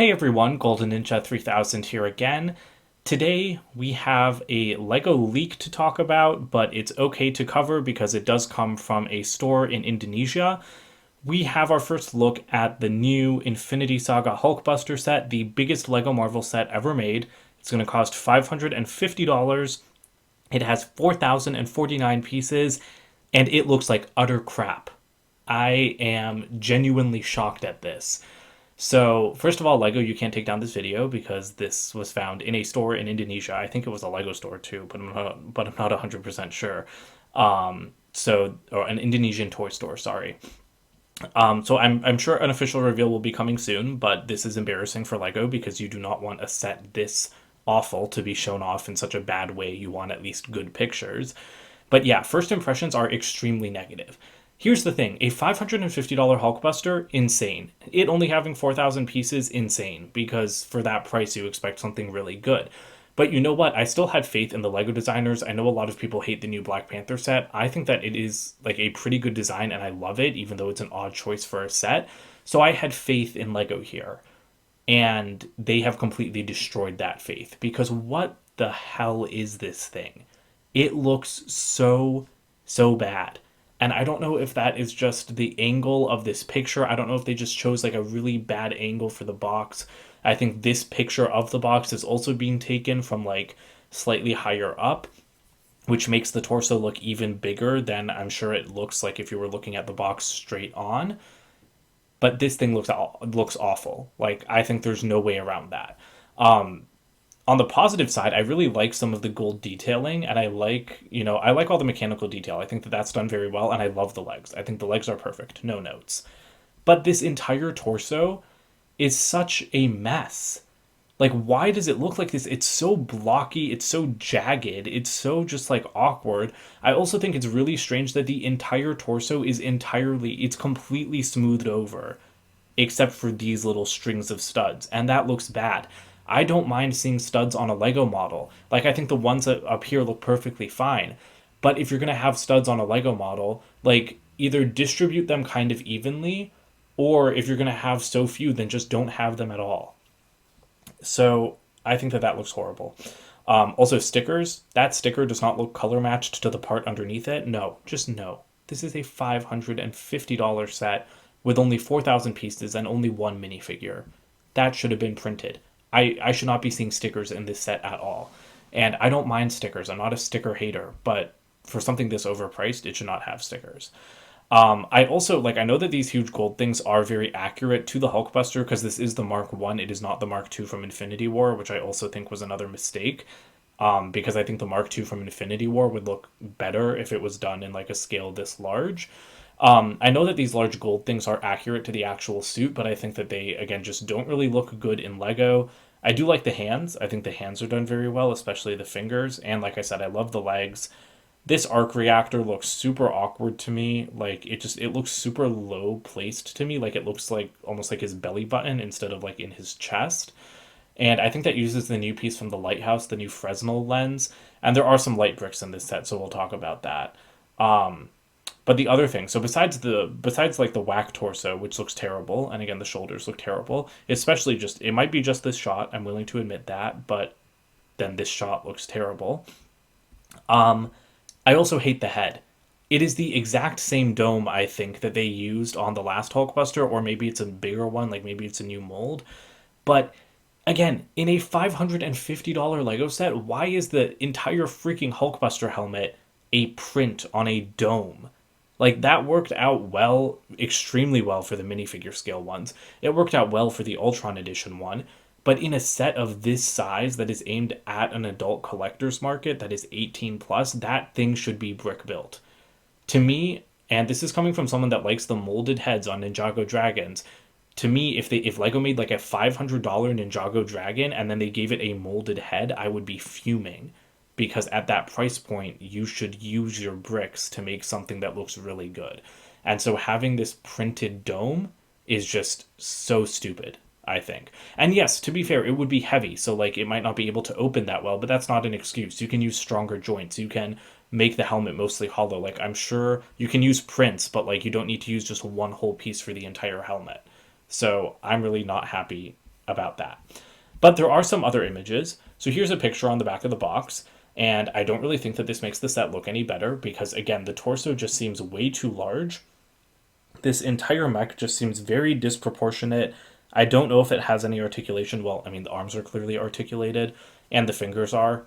Hey everyone, Golden Ninja 3000 here again. Today we have a LEGO leak to talk about, but it's okay to cover because it does come from a store in Indonesia. We have our first look at the new Infinity Saga Hulkbuster set, the biggest LEGO Marvel set ever made. It's going to cost $550. It has 4,049 pieces, and it looks like utter crap. I am genuinely shocked at this. So, first of all, Lego, you can't take down this video because this was found in a store in Indonesia. I think it was a Lego store too, but I'm not 100% sure. Or an Indonesian toy store, sorry. So I'm sure an official reveal will be coming soon, but this is embarrassing for Lego because you do not want a set this awful to be shown off in such a bad way. You want at least good pictures. But yeah, first impressions are extremely negative. Here's the thing, a $550 Hulkbuster, insane. It only having 4,000 pieces, insane, because for that price you expect something really good. But you know what? I still had faith in the Lego designers. I know a lot of people hate the new Black Panther set. I think that it is like a pretty good design and I love it, even though it's an odd choice for a set. So I had faith in Lego here. And they have completely destroyed that faith. Because what the hell is this thing? It looks so bad. And I don't know if that is just the angle of this picture. I don't know if they just chose like a really bad angle for the box. I think this picture of the box is also being taken from like slightly higher up, which makes the torso look even bigger than I'm sure it looks like if you were looking at the box straight on. But this thing looks awful. Like I think there's no way around that. On the positive side, I really like some of the gold detailing, and I like all the mechanical detail. I think that that's done very well, and I love the legs. I think the legs are perfect, no notes. But this entire torso is such a mess. Like, why does it look like this? It's so blocky, it's so jagged, it's so just like awkward. I also think it's really strange that the entire torso it's completely smoothed over except for these little strings of studs, and that looks bad. I don't mind seeing studs on a Lego model. Like, I think the ones that up here look perfectly fine. But if you're going to have studs on a Lego model, like, either distribute them kind of evenly, or if you're going to have so few, then just don't have them at all. So I think that that looks horrible. Also, stickers. That sticker does not look color matched to the part underneath it. No, just no. This is a $550 set with only 4,000 pieces and only one minifigure. That should have been printed. I should not be seeing stickers in this set at all. And I don't mind stickers. I'm not a sticker hater, but for something this overpriced, it should not have stickers. I also I know that these huge gold things are very accurate to the Hulkbuster because this is the Mark One. It is not the Mark Two from Infinity War, which I also think was another mistake. Because I think the Mark Two from Infinity War would look better if it was done in like a scale this large. I know that these large gold things are accurate to the actual suit, but I think that they, again, just don't really look good in Lego. I do like the hands. I think the hands are done very well, especially the fingers. And like I said, I love the legs. This arc reactor looks super awkward to me. Like it looks super low placed to me. Like it looks like almost like his belly button instead of like in his chest. And I think that uses the new piece from the lighthouse, the new Fresnel lens. And there are some light bricks in this set, so we'll talk about that. But the other thing, so besides like the whack torso, which looks terrible, and again the shoulders look terrible, especially just it might be just this shot. I'm willing to admit that, but then this shot looks terrible. I also hate the head. It is the exact same dome I think that they used on the last Hulkbuster, or maybe it's a bigger one, like maybe it's a new mold. But again, in a $550 Lego set, why is the entire freaking Hulkbuster helmet a print on a dome? Like that worked out well, extremely well for the minifigure scale ones. It worked out well for the Ultron edition one, but in a set of this size that is aimed at an adult collector's market that is 18 plus, that thing should be brick built. To me, and this is coming from someone that likes the molded heads on Ninjago dragons, to me, if Lego made like a $500 Ninjago dragon and then they gave it a molded head, I would be fuming because at that price point, you should use your bricks to make something that looks really good. And so having this printed dome is just so stupid, I think. And yes, to be fair, it would be heavy, so like it might not be able to open that well, but that's not an excuse. You can use stronger joints. You can make the helmet mostly hollow. Like I'm sure you can use prints, but like you don't need to use just one whole piece for the entire helmet. So I'm really not happy about that. But there are some other images. So here's a picture on the back of the box. And I don't really think that this makes the set look any better because, again, the torso just seems way too large. This entire mech just seems very disproportionate. I don't know if it has any articulation. Well, I mean, the arms are clearly articulated and the fingers are,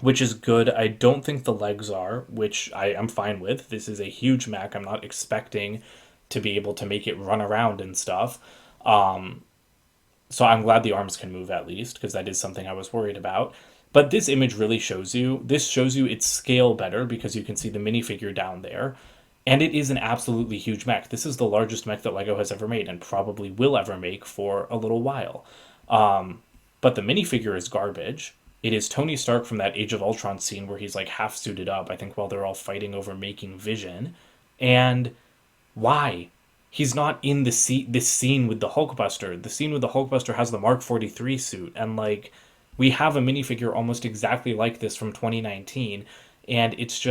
which is good. I don't think the legs are, which I am fine with. This is a huge mech. I'm not expecting to be able to make it run around and stuff. So I'm glad the arms can move at least, because that is something I was worried about. But this image really shows you its scale better because you can see the minifigure down there. And it is an absolutely huge mech. This is the largest mech that LEGO has ever made and probably will ever make for a little while. But the minifigure is garbage. It is Tony Stark from that Age of Ultron scene where he's like half suited up, I think, while they're all fighting over making Vision. And why? He's not in this scene with the Hulkbuster. The scene with the Hulkbuster has the Mark 43 suit, and like we have a minifigure almost exactly like this from 2019, and it's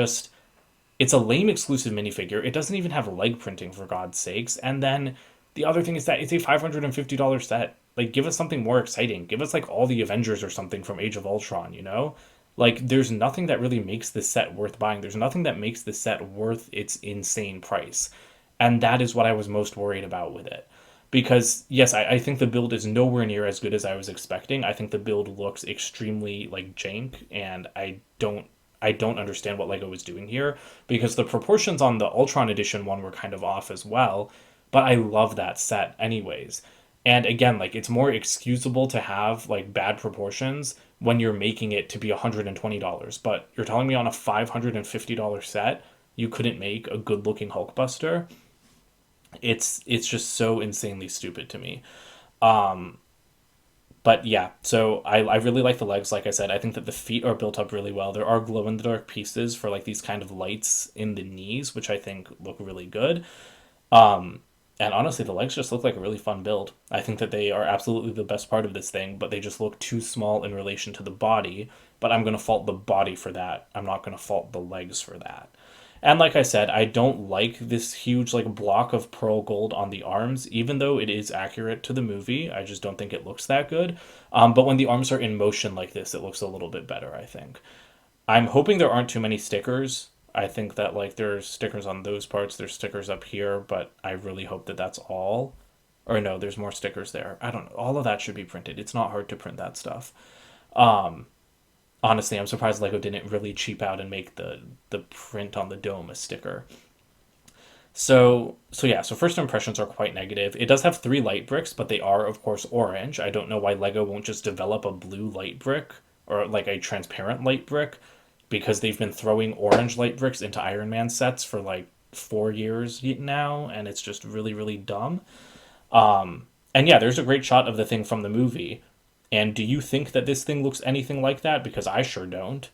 a lame exclusive minifigure. It doesn't even have leg printing for God's sakes. And then the other thing is that it's a $550 set. Like give us something more exciting. Give us like all the Avengers or something from Age of Ultron, you know? Like there's nothing that really makes this set worth buying. There's nothing that makes this set worth its insane price. And that is what I was most worried about with it. Because yes, I think the build is nowhere near as good as I was expecting. I think the build looks extremely like jank, and I don't understand what Lego was doing here because the proportions on the Ultron edition one were kind of off as well, but I love that set anyways. And again, like it's more excusable to have like bad proportions when you're making it to be $120, but you're telling me on a $550 set you couldn't make a good-looking Hulkbuster? It's just so insanely stupid to me. But yeah, so I really like the legs. Like I said, I think that the feet are built up really well. There are glow in the dark pieces for like these kind of lights in the knees, which I think look really good. And honestly, the legs just look like a really fun build. I think that they are absolutely the best part of this thing, but they just look too small in relation to the body. But I'm going to fault the body for that. I'm not going to fault the legs for that. And like I said, I don't like this huge like block of pearl gold on the arms, even though it is accurate to the movie. I just don't think it looks that good. But when the arms are in motion like this, it looks a little bit better, I think. I'm hoping there aren't too many stickers. I think that like there's stickers on those parts, there's stickers up here, but I really hope that that's all. Or no, there's more stickers there. I don't know. All of that should be printed. It's not hard to print that stuff. Honestly, I'm surprised Lego didn't really cheap out and make the print on the dome a sticker. So yeah, so first impressions are quite negative. It does have three light bricks, but they are of course orange. I don't know why Lego won't just develop a blue light brick or like a transparent light brick because they've been throwing orange light bricks into Iron Man sets for like 4 years now, and it's just really, really dumb. And yeah, there's a great shot of the thing from the movie. And do you think that this thing looks anything like that? Because I sure don't.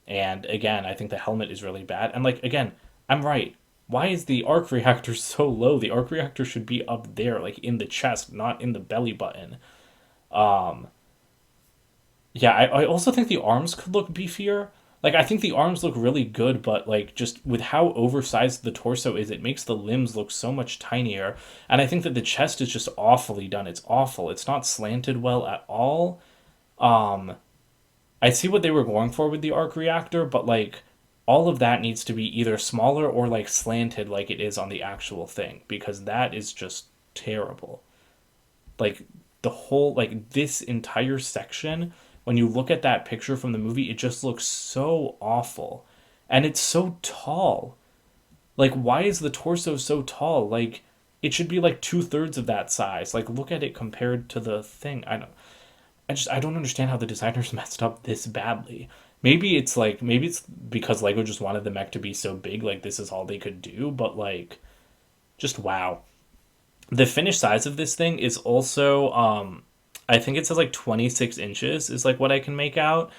And again, I think the helmet is really bad. And like again, I'm right. Why is the arc reactor so low? The arc reactor should be up there, like in the chest, not in the belly button. Um, yeah, I also think the arms could look beefier. Like I think the arms look really good, but like just with how oversized the torso is, it makes the limbs look so much tinier. And I think that the chest is just awfully done. It's awful. It's not slanted well at all. Um, I see what they were going for with the arc reactor, but like all of that needs to be either smaller or like slanted like it is on the actual thing because that is just terrible. Like the whole like this entire section when you look at that picture from the movie it just looks so awful and it's so tall. Like why is the torso so tall? Like it should be like two-thirds of that size. Like look at it compared to the thing. I don't understand how the designers messed up this badly. Maybe it's because Lego just wanted the mech to be so big like this is all they could do, but like just wow. The finished size of this thing is also I think it says like 26 inches is like what I can make out.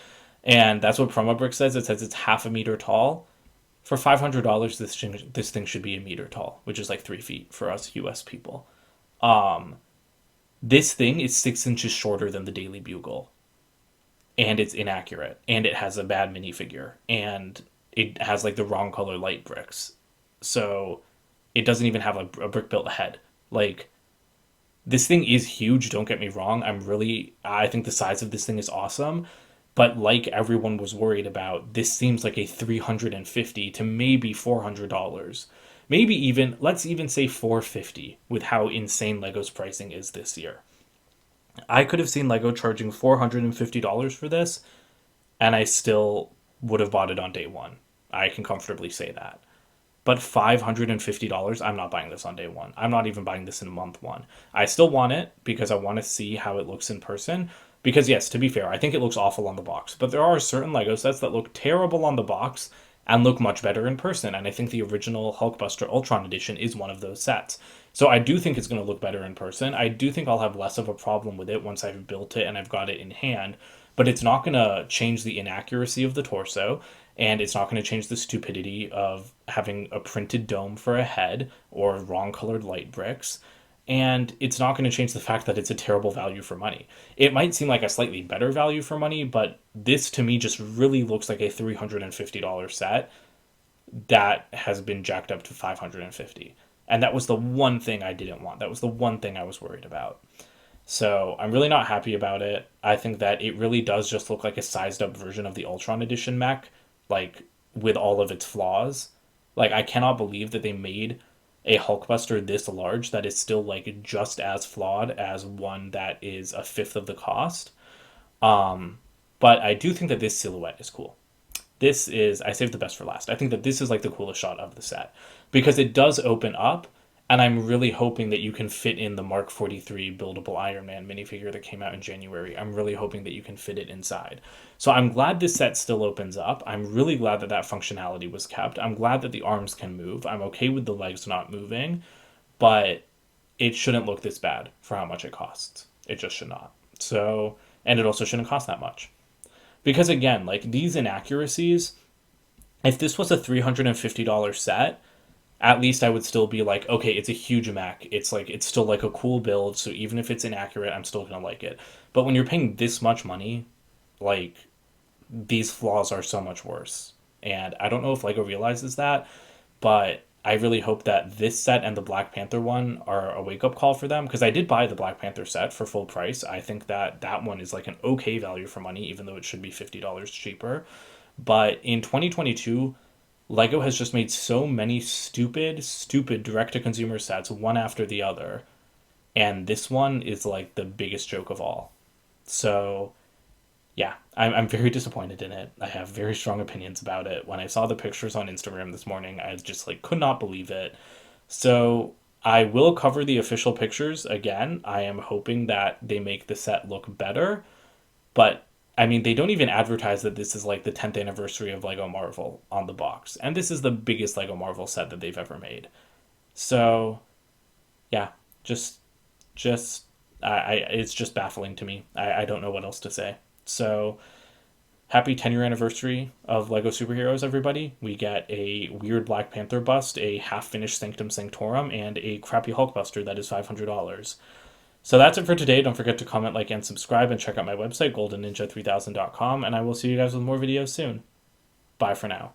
And that's what Promobrick says. It says it's half a meter tall. For $500, this thing should be a meter tall, which is like 3 feet for us US people. Um, this thing is 6 inches shorter than the Daily Bugle, and it's inaccurate, and it has a bad minifigure, and it has like the wrong color light bricks. So it doesn't even have a brick built head. Like This thing is huge, don't get me wrong. I think the size of this thing is awesome. But like everyone was worried about, this seems like a $350 to maybe $400. Maybe even, let's even say $450 with how insane Lego's pricing is this year. I could have seen Lego charging $450 for this, and I still would have bought it on day one. I can comfortably say that. But $550, I'm not buying this on day one. I'm not even buying this in month one. I still want it because I want to see how it looks in person. Because, yes, to be fair, I think it looks awful on the box. But there are certain Lego sets that look terrible on the box and look much better in person. And I think the original Hulkbuster Ultron Edition is one of those sets. So I do think it's going to look better in person. I do think I'll have less of a problem with it once I've built it and I've got it in hand. But it's not going to change the inaccuracy of the torso, and it's not going to change the stupidity of having a printed dome for a head or wrong colored light bricks. And it's not going to change the fact that it's a terrible value for money. It might seem like a slightly better value for money, but this to me just really looks like a $350 set that has been jacked up to $550. And that was the one thing I didn't want. That was the one thing I was worried about. So I'm really not happy about it. I think that it really does just look like a sized up version of the Ultron Edition mech, like with all of its flaws. Like I cannot believe that they made a Hulkbuster this large that is still like just as flawed as one that is a fifth of the cost. But I do think that this silhouette is cool. I saved the best for last. I think that this is like the coolest shot of the set because it does open up, and I'm really hoping that you can fit in the Mark 43 buildable Iron Man minifigure that came out in January. I'm really hoping that you can fit it inside. So I'm glad this set still opens up. I'm really glad that that functionality was kept. I'm glad that the arms can move. I'm okay with the legs not moving, but it shouldn't look this bad for how much it costs. It just should not. So, and it also shouldn't cost that much. Because again, like these inaccuracies, if this was a $350 set, at least I would still be like, okay, it's a huge mech. It's still like a cool build. So even if it's inaccurate, I'm still going to like it. But when you're paying this much money, like these flaws are so much worse. And I don't know if Lego realizes that, but I really hope that this set and the Black Panther one are a wake up call for them. Because I did buy the Black Panther set for full price. I think that that one is like an okay value for money, even though it should be $50 cheaper. But in 2022, Lego has just made so many stupid direct-to-consumer sets, one after the other. And this one is like the biggest joke of all. So, yeah, I'm very disappointed in it. I have very strong opinions about it. When I saw the pictures on Instagram this morning, I just like could not believe it. So, I will cover the official pictures again. I am hoping that they make the set look better. But I mean, they don't even advertise that this is like the 10th anniversary of Lego Marvel on the box. And this is the biggest Lego Marvel set that they've ever made. So, yeah, just, just, it's just baffling to me. I don't know what else to say. So, happy 10-year anniversary of Lego Superheroes, everybody. We get a weird Black Panther bust, a half-finished Sanctum Sanctorum, and a crappy Hulkbuster that is $500. So that's it for today. Don't forget to comment, like, and subscribe, and check out my website, goldenninja3000.com, and I will see you guys with more videos soon. Bye for now.